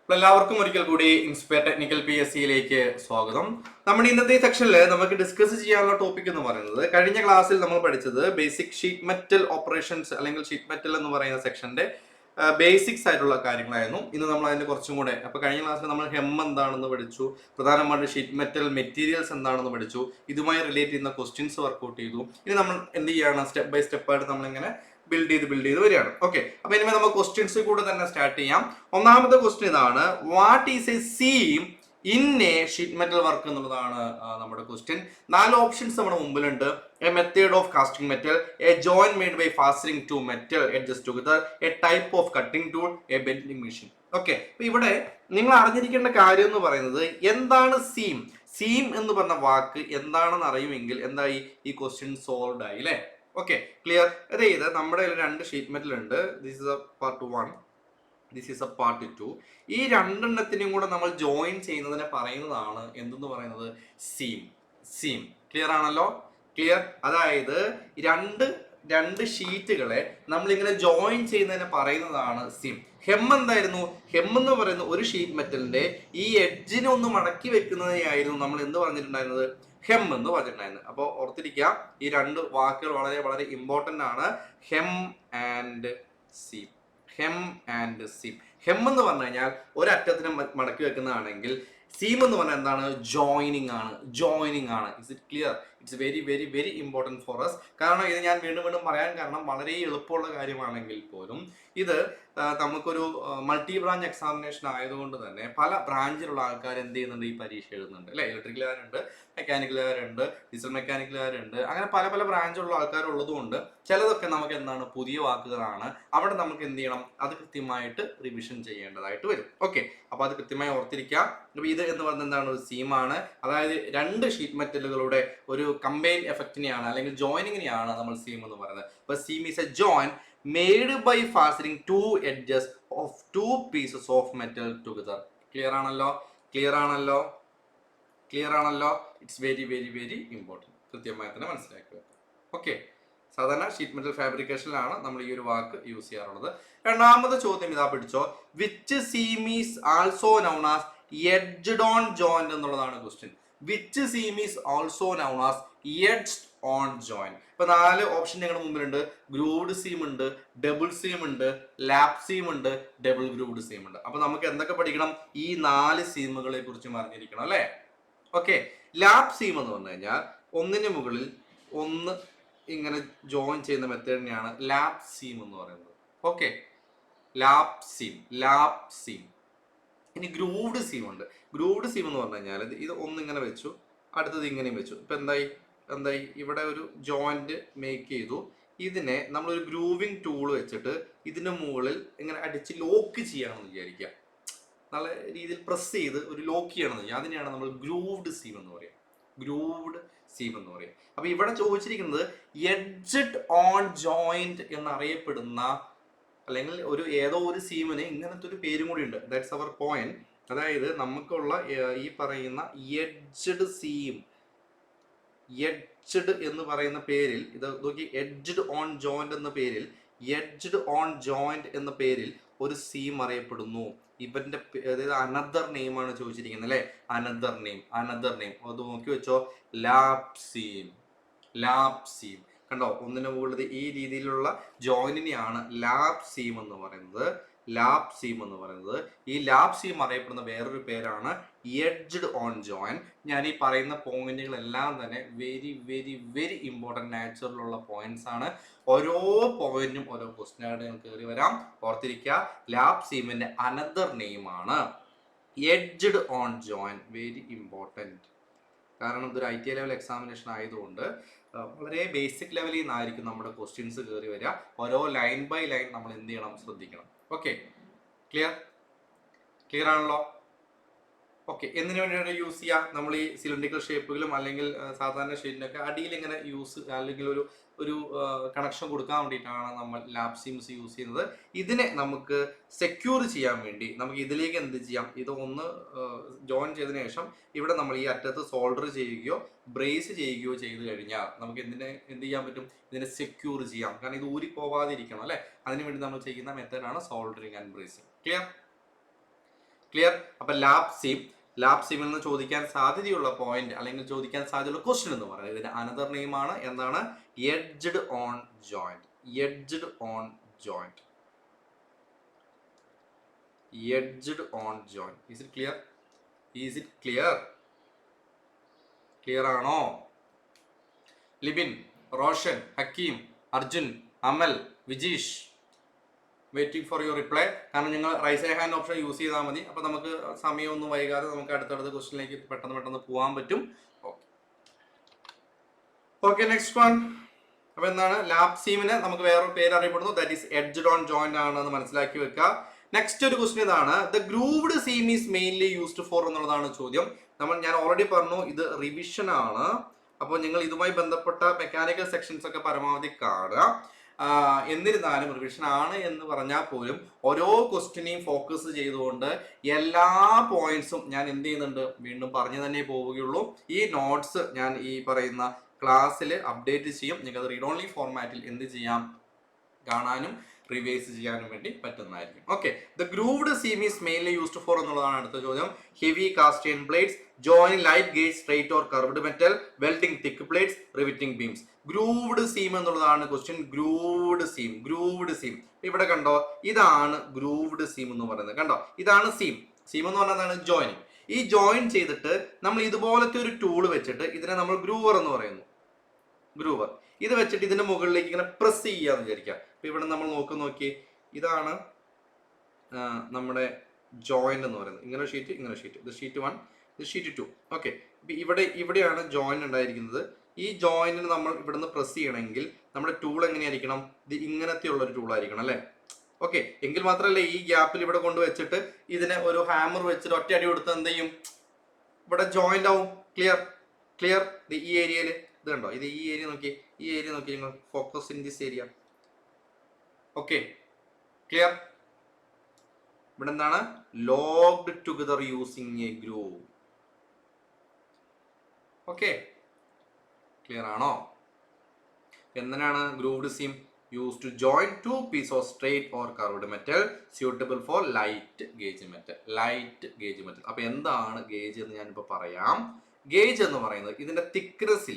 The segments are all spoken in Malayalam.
അപ്പോൾ എല്ലാവർക്കും ഒരിക്കൽ കൂടി ഇൻസ്പയർ ടെക്നിക്കൽ PSCയിലേക്ക് സ്വാഗതം. നമ്മുടെ ഇന്നത്തെ സെക്ഷനിൽ നമുക്ക് ഡിസ്കസ് ചെയ്യാനുള്ള ടോപ്പിക് എന്ന് പറയുന്നത്, കഴിഞ്ഞ ക്ലാസ്സിൽ നമ്മൾ പഠിച്ചത് ബേസിക് ഷീറ്റ് മെറ്റൽ ഓപ്പറേഷൻസ് അല്ലെങ്കിൽ ഷീറ്റ് മെറ്റൽ എന്ന് പറയുന്ന സെക്ഷന്റെ ബേസിക്സ് ആയിട്ടുള്ള കാര്യങ്ങളായിരുന്നു. ഇന്ന് നമ്മൾ അതിന്റെ കുറച്ചും കൂടെ, അപ്പോൾ കഴിഞ്ഞ ക്ലാസ്സിൽ നമ്മൾ ഹെം എന്താണെന്ന് പഠിച്ചു, പ്രധാനമായിട്ട് ഷീറ്റ് മെറ്റൽ മെറ്റീരിയൽസ് എന്താണെന്ന് പഠിച്ചു, ഇതുമായി റിലേറ്റ് ചെയ്യുന്ന ക്വസ്റ്റ്യൻസ് വർക്ക്ഔട്ട് ചെയ്തു. ഇനി നമ്മൾ എന്ത് ചെയ്യണം, സ്റ്റെപ്പ് ബൈ സ്റ്റെപ്പ് ആയിട്ട് നമ്മളിങ്ങനെ ബിൽഡ് ചെയ്ത് വരികയാണ്. ഓക്കെ, അപ്പൊ ഇനി നമുക്ക് ക്വസ്റ്റ്യൻസ് കൂടെ തന്നെ സ്റ്റാർട്ട് ചെയ്യാം. ഒന്നാമത്തെ ക്വസ്റ്റ്യൻ ഇതാണ്, what is a seam in a sheet metal work എന്നുള്ളതാണ് നമ്മുടെ ക്വസ്റ്റ്യൻ. 4 ഓപ്ഷൻസ് നമ്മുടെ മുമ്പിലുണ്ട്. A method of casting metal, a joint made by fastening two metal edges together, a type of cutting tool, a bending machine. Okay, അപ്പൊ ഇവിടെ നിങ്ങൾ അറിഞ്ഞിരിക്കേണ്ട കാര്യം എന്ന് പറയുന്നത്, എന്താണ് സീം. സീം എന്ന് പറഞ്ഞ വാക്ക് എന്താണെന്ന് അറിയുമെങ്കിൽ എന്തായി, ഈ ക്വസ്റ്റ്യൻ സോൾവ് ആയി അല്ലേ. Okay, clear. അതായത് നമ്മുടെ രണ്ട് ഷീറ്റ് മെറ്റൽ ഉണ്ട്. This is A part 1, this is A part 2. ഈ രണ്ടെണ്ണത്തിനും കൂടെ നമ്മൾ ജോയിൻ ചെയ്യുന്നതിനെ പറയുന്നതാണ് എന്തെന്ന് പറയുന്നത്, സീം. സീം ക്ലിയർ ആണല്ലോ, ക്ലിയർ. അതായത് രണ്ട് ഷീറ്റുകളെ നമ്മളിങ്ങനെ ജോയിൻ ചെയ്യുന്നതിനെ പറയുന്നതാണ് സീം. ഹെം എന്തായിരുന്നു, ഹെം എന്ന് പറയുന്ന ഒരു ഷീറ്റ് മെറ്റലിന്റെ ഈ എഡ്ജിനെ ഒന്ന് മടക്കി വെക്കുന്നതിനായിരുന്നു നമ്മൾ എന്ത് പറഞ്ഞിട്ടുണ്ടായിരുന്നത്, ഹെം എന്ന് പറഞ്ഞിട്ടുണ്ടായിരുന്നത്. അപ്പോൾ ഓർത്തിരിക്കുക, ഈ രണ്ട് വാക്കുകൾ വളരെ വളരെ ഇമ്പോർട്ടൻ്റ് ആണ്, hem and seam. Hem and seam. Hem എന്ന് പറഞ്ഞു കഴിഞ്ഞാൽ ഒരറ്റത്തിനെ മടക്കി വെക്കുന്നതാണെങ്കിൽ, സീം എന്ന് പറഞ്ഞാൽ എന്താണ്, ജോയിനിങ് ആണ്. ജോയിനിങ് ആണ്. Is it clear? It's very very very important for us. കാരണം ഇത് ഞാൻ വീണ്ടും വീണ്ടും പറയാൻ കാരണം, വളരെ എളുപ്പമുള്ള കാര്യമാണെങ്കിൽ പോലും ഇത് നമുക്കൊരു മൾട്ടി ബ്രാഞ്ച് എക്സാമിനേഷൻ ആയതുകൊണ്ട് തന്നെ പല ബ്രാഞ്ചിലുള്ള ആൾക്കാർ എന്ത് ചെയ്യുന്നുണ്ട്, ഈ പരീക്ഷ എഴുതുന്നുണ്ട് അല്ലെ. ഇലക്ട്രിക്കലുകാരുണ്ട്, മെക്കാനിക്കലുകാരുണ്ട്, ഡീസൽ മെക്കാനിക്കലുകാരുണ്ട്, അങ്ങനെ പല പല ബ്രാഞ്ചുള്ള ആൾക്കാർ ഉള്ളതുകൊണ്ട് ചിലതൊക്കെ നമുക്ക് എന്താണ്, പുതിയ വാക്കുകളാണ്. അവിടെ നമുക്ക് എന്ത് ചെയ്യണം, അത് കൃത്യമായിട്ട് റിവിഷൻ ചെയ്യേണ്ടതായിട്ട് വരും. ഓക്കെ, അപ്പോൾ അത് കൃത്യമായി ഓർത്തിരിക്കുക. അപ്പോൾ ഇത് എന്ന് പറയുന്നത് എന്താണ്, ഒരു സീമാണ്. അതായത് രണ്ട് ഷീറ്റ് മെറ്റലുകളുടെ ഒരു കമ്പൈൻ എഫക്റ്റിനെയാണ് അല്ലെങ്കിൽ ജോയിനിങ്ങിനെയാണ് നമ്മൾ സീം എന്ന് പറയുന്നത്. അപ്പോൾ seam is a join made by fastening 2 edges of 2 pieces of metal together. Clear ആണല്ലോ, ക്ലിയർ ആണല്ലോ, ക്ലിയർ ആണല്ലോ. It's very very very important. കൃത്യമായി തന്നെ മനസ്സിലാക്കുക. ഓക്കെ, സാധാരണ ഷീറ്റ് മെറ്റൽ ഫാബ്രിക്കേഷനിലാണ് നമ്മൾ ഈ ഒരു വാക്ക് യൂസ് ചെയ്യാറുള്ളത്. രണ്ടാമത്തെ ചോദ്യം ഇതാ പിടിച്ചോ, which seam is also known as edged on joint എന്നുള്ളതാണ് question. Which seam is also known as edged on joint. ഇപ്പൊ 4 ഓപ്ഷൻ നിങ്ങളുടെ മുമ്പിലുണ്ട്. ഗ്രൂവ്ഡ് സീം ഉണ്ട്, ഡബിൾ സീം ഉണ്ട്, ലാപ്പ് സീം ഉണ്ട്, ഡബിൾ ഗ്രൂവ്ഡ് സീം ഉണ്ട്. അപ്പൊ നമുക്ക് എന്തൊക്കെ പഠിക്കണം, ഈ 4 സീമുകളെ കുറിച്ചും അറിഞ്ഞിരിക്കണം അല്ലെ. ഓക്കെ, ലാപ്പ് സീം എന്ന് പറഞ്ഞു കഴിഞ്ഞാൽ ഒന്നിന് മുകളിൽ ഒന്ന് ഇങ്ങനെ ജോയിൻ ചെയ്യുന്ന മെത്തേഡിനെയാണ് ലാപ്പ് സീം എന്ന് പറയുന്നത്. Okay, lap seam, lap seam. ഇനി ഗ്രൂവ്ഡ് സീം ഉണ്ട്. ഗ്രൂവ്ഡ് സീം എന്ന് പറഞ്ഞു കഴിഞ്ഞാൽ ഇത് ഒന്നിങ്ങനെ വെച്ചു, അടുത്തത് ഇങ്ങനെയും വെച്ചു. ഇപ്പൊ എന്തായി ഇവിടെ ഒരു ജോയിന്റ് മേക്ക് ചെയ്തു. ഇതിനെ നമ്മളൊരു ഗ്രൂവിങ് ടൂൾ വെച്ചിട്ട് ഇതിന്റെ മുകളിൽ ഇങ്ങനെ അടിച്ച് ലോക്ക് ചെയ്യാണെന്ന് വിചാരിക്കുക. നല്ല രീതിയിൽ പ്രസ് ചെയ്ത് ഒരു ലോക്ക് ചെയ്യണമെന്ന് വിചാരിക്കുക. അതിനെയാണ് നമ്മൾ ഗ്രൂവ്ഡ് സീം എന്ന് പറയുക. ഗ്രൂവ്ഡ് സീം എന്ന് പറയും. അപ്പൊ ഇവിടെ ചോദിച്ചിരിക്കുന്നത് എഡ്ജ്ഡ് ഓൺ ജോയിന്റ് എന്നറിയപ്പെടുന്ന, അല്ലെങ്കിൽ ഏതോ ഒരു സീമിന് ഇങ്ങനത്തെ ഒരു പേരും കൂടി ഉണ്ട്. That's our point. അതായത് നമുക്കുള്ള ഈ പറയുന്ന എഡ്ജ്ഡ് സീം, എഡ്ജ്ഡ് എന്ന് പറയുന്ന പേരിൽ, ഇത് നോക്കി, എഡ്ജ്ഡ് ഓൺ ജോയിന്റ് എന്ന പേരിൽ, എഡ്ജ്ഡ് ഓൺ ജോയിന്റ് എന്ന പേരിൽ ഒരു സീം അറിയപ്പെടുന്നു. ഇവന്റെ അതായത് അനദർ നെയിം ആണ് ചോദിച്ചിരിക്കുന്നത് അല്ലെ. Another name, another name. അത് നോക്കി വെച്ചോ, ലാപ്പ് സീം. ലാപ്പ് സീം കണ്ടോ, ഒന്നിനു മുകളിൽ ഈ രീതിയിലുള്ള ജോയിന്റിനെയാണ് ലാപ്പ് സീം എന്ന് പറയുന്നത്. ലാപ്പ് സീം എന്ന് പറയുന്നത്. ഈ ലാപ്പ് സീം അറിയപ്പെടുന്ന വേറൊരു പേരാണ് എഡ്ജ്ഡ് ഓൺ ജോയിന്റ്. ഞാൻ ഈ പറയുന്ന പോയിന്റുകളെല്ലാം തന്നെ വെരി വെരി വെരി ഇമ്പോർട്ടൻറ്റ് നാച്ചുറലുള്ള പോയിന്റ്സ് ആണ്. ഓരോ പോയിന്റും ഓരോ ക്വസ്റ്റ്യൻ ആയിട്ട് ഞാൻ കയറി വരാം. ഓർത്തിരിക്കുക, ലാപ്പ് സീമിന്റെ അനദർ നെയിം ആണ് edged on joint. Very important. കാരണം ഇതൊരു ITI ലെവൽ എക്സാമിനേഷൻ ആയതുകൊണ്ട് വളരെ ബേസിക് ലെവലിൽ നിന്നായിരിക്കും നമ്മുടെ ക്വസ്റ്റ്യൻസ് കയറി വരിക. ഓരോ ലൈൻ ബൈ ലൈൻ നമ്മൾ എന്ത് ചെയ്യണം, ശ്രദ്ധിക്കണം. ഓക്കെ, ക്ലിയർ, ക്ലിയർ ആണല്ലോ. ഓക്കെ, എന്തിനു വേണ്ടിയാണ് യൂസ് ചെയ്യുക, നമ്മൾ ഈ സിലിണ്ടറിക്കൽ ഷേപ്പുകളും അല്ലെങ്കിൽ സാധാരണ ഷേപ്പിനൊക്കെ അടിയിൽ ഇങ്ങനെ യൂസ്, അല്ലെങ്കിൽ ഒരു കണക്ഷൻ കൊടുക്കാൻ വേണ്ടിയിട്ടാണ് നമ്മൾ ലാപ്പ് സീംസ് യൂസ് ചെയ്യുന്നത്. ഇതിനെ നമുക്ക് സെക്യൂർ ചെയ്യാൻ വേണ്ടി നമുക്ക് ഇതിലേക്ക് എന്ത് ചെയ്യാം, ഇത് ഒന്ന് ജോയിൻ ചെയ്തതിനു ശേഷം ഇവിടെ നമ്മൾ ഈ അറ്റത്ത് സോൾഡർ ചെയ്യുകയോ ബ്രേസ് ചെയ്യുകയോ ചെയ്ത് കഴിഞ്ഞാൽ നമുക്ക് എന്ത് ചെയ്യാൻ പറ്റും, ഇതിനെ സെക്യൂർ ചെയ്യാം. കാരണം ഇത് ഊരി പോവാതിരിക്കണം അല്ലെ. അതിനുവേണ്ടി നമ്മൾ ചെയ്യുന്ന മെത്തേഡാണ് soldering and bracing. Clear, clear? അപ്പൊ ലാബ് സീമിൽ നിന്ന് ചോദിക്കാൻ സാധ്യതയുള്ള പോയിന്റ് അല്ലെങ്കിൽ ചോദിക്കാൻ സാധ്യതയുള്ള ക്വസ്റ്റ്യൻ എന്ന് പറയുന്നത് ഇതിന്റെ അനദർ നെയിം ആണ്. എന്താണ്? Edged on joint. Edged on joint. Edged on joint. Is it clear? Is it clear? Clear ആണോ? Libin, Roshan, Hakeem, Arjun, Amal, Vijeesh, waiting for your reply. കാരണം നിങ്ങൾ raise a hand option use ചെയ്താൽ മതി. അപ്പോൾ നമുക്ക് സമയമൊന്നും വൈകാതെ നമുക്ക് അടുത്തടുത്ത ക്വസ്റ്റിനിലേക്ക് പെട്ടെന്ന് പോകാൻ പറ്റും. Okay next one. അപ്പോൾ എന്താണ്? ലാബ് സീമിന് നമുക്ക് വേറൊരു പേര് അറിയപ്പെടുന്നു, that is edged on joint ആണെന്ന് മനസ്സിലാക്കി വെക്കുക. നെക്സ്റ്റ് ഒരു ക്വസ്റ്റ്യൻ ഇതാണ്, the grooved seam is mainly used for എന്നുള്ളതാണ് ചോദ്യം. ഞാൻ ഓൾറെഡി പറഞ്ഞു ഇത് റിവിഷൻ ആണ്. അപ്പോൾ നിങ്ങൾ ഇതുമായി ബന്ധപ്പെട്ട മെക്കാനിക്കൽ സെക്ഷൻസ് ഒക്കെ പരമാവധി കാണുക. എന്നിരുന്നാലും റിവിഷൻ ആണ് എന്ന് പറഞ്ഞാൽ പോലും ഓരോ ക്വസ്റ്റ്യനെയും ഫോക്കസ് ചെയ്തുകൊണ്ട് എല്ലാ പോയിന്റ്സും ഞാൻ എന്ത് ചെയ്യുന്നുണ്ട്, വീണ്ടും പറഞ്ഞു തന്നെ പോവുകയുള്ളൂ. ഈ നോട്ട്സ് ഞാൻ ഈ പറയുന്ന ക്ലാസ്സിൽ അപ്ഡേറ്റ് ചെയ്യും. നിങ്ങൾക്ക് റീഡ് ഓൺലി ഫോർമാറ്റിൽ എന്ത് ചെയ്യാം, കാണാനും റിവൈസ് ചെയ്യാനും വേണ്ടി പറ്റുന്നതായിരിക്കും. Okay, the grooved seam is mainly used for എന്നുള്ളതാണ് അടുത്ത ചോദ്യം. Heavy cast iron plates, join light gauge straight or curved metal, welding thick plates, riveting beams. Grooved seam എന്നുള്ളതാണ് ക്വസ്റ്റ്യൻ. Grooved seam. ഇവിടെ കണ്ടോ, ഇതാണ് ഗ്രൂവ്ഡ് സീം എന്ന് പറയുന്നത്. കണ്ടോ, ഇതാണ് സീം. സീം എന്ന് പറഞ്ഞാൽ ജോയിനിങ്. ഈ ജോയിൻ ചെയ്തിട്ട് നമ്മൾ ഇതുപോലത്തെ ഒരു ടൂൾ വെച്ചിട്ട് ഇതിനെ നമ്മൾ ഗ്രൂവർ എന്ന് പറയുന്നു. ഗ്രൂവർ ഇത് വെച്ചിട്ട് ഇതിന്റെ മുകളിലേക്ക് ഇങ്ങനെ പ്രസ് ചെയ്യാന്ന് വിചാരിക്കാം. അപ്പൊ ഇവിടെ നമ്മൾ നോക്കി, ഇതാണ് നമ്മുടെ ജോയിന്റ് എന്ന് പറയുന്നത്. ഇങ്ങനെ ഷീറ്റ്, ഇത് ഷീറ്റ് 1, ഇത് ഷീറ്റ് 2. ഓക്കെ, ഇവിടെയാണ് ജോയിന്റ് ഉണ്ടായിരിക്കുന്നത്. ഈ ജോയിന്റിന് നമ്മൾ ഇവിടുന്ന് പ്രസ് ചെയ്യണമെങ്കിൽ നമ്മുടെ ടൂൾ എങ്ങനെയായിരിക്കണം? ഇത് ഇങ്ങനത്തെ ഉള്ള ഒരു ടൂൾ ആയിരിക്കണം അല്ലെ? ഓക്കെ, എങ്കിൽ മാത്രമല്ല ഈ ഗ്യാപ്പിൽ ഇവിടെ കൊണ്ടുവച്ചിട്ട് ഇതിനെ ഒരു ഹാമർ വെച്ചിട്ട് ഒറ്റ അടി കൊടുത്ത് എന്ത് ചെയ്യും, ഇവിടെ ജോയിന്റ് ആവും. ക്ലിയർ? ഈ ഏരിയയിൽ ഇത് കണ്ടോ, ഇത് ഈ ഏരിയ നോക്കി നിങ്ങൾ focus in this area. Okay, clear? ഇവിടെ എന്താണ്? Locked together using a groove. Okay, clear ആണോ? എന്തിനാണ് grooved seam? Use to join two piece of straight or curved metal suitable for light gauge metal. അപ്പൊ എന്താണ് ഗേജ് എന്ന് ഞാനിപ്പോ പറയാം. ഗേജ് എന്ന് പറയുന്നത് ഇതിന്റെ തിക്നെസ്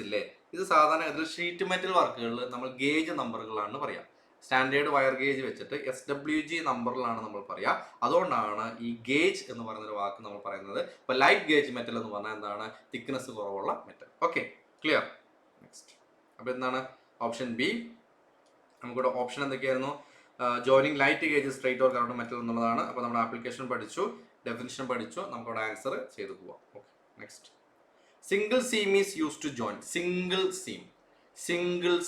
ഇല്ലേ, ഇത് സാധാരണ ഇതിൽ ഷീറ്റ് മെറ്റൽ വർക്കുകളിൽ നമ്മൾ ഗേജ് നമ്പറുകളാണ് പറയാം. സ്റ്റാൻഡേർഡ് വയർ ഗേജ് വെച്ചിട്ട് SWG നമ്പറിലാണ് നമ്മൾ പറയാ. അതുകൊണ്ടാണ് ഈ ഗേജ് എന്ന് പറയുന്ന ഒരു വാക്ക് നമ്മൾ പറയുന്നത്. ഇപ്പൊ ലൈറ്റ് ഗേജ് മെറ്റൽ എന്ന് പറഞ്ഞാൽ എന്താണ്? തിക്നെസ് കുറവുള്ള മെറ്റൽ. Okay, clear? നെക്സ്റ്റ്. അപ്പൊ എന്താണ് ഓപ്ഷൻ ബി? നമുക്കിവിടെ ഓപ്ഷൻ എന്തൊക്കെയായിരുന്നു? Joining light gauge straight or curved metal എന്നുള്ളതാണ്. അപ്പൊ നമ്മുടെ ആപ്ലിക്കേഷൻ പഠിച്ചു, ഡെഫിനിഷൻ പഠിച്ചു, നമുക്കവിടെ ആൻസർ ചെയ്തു പോവാം. Okay, next. Single seam is use to join. Single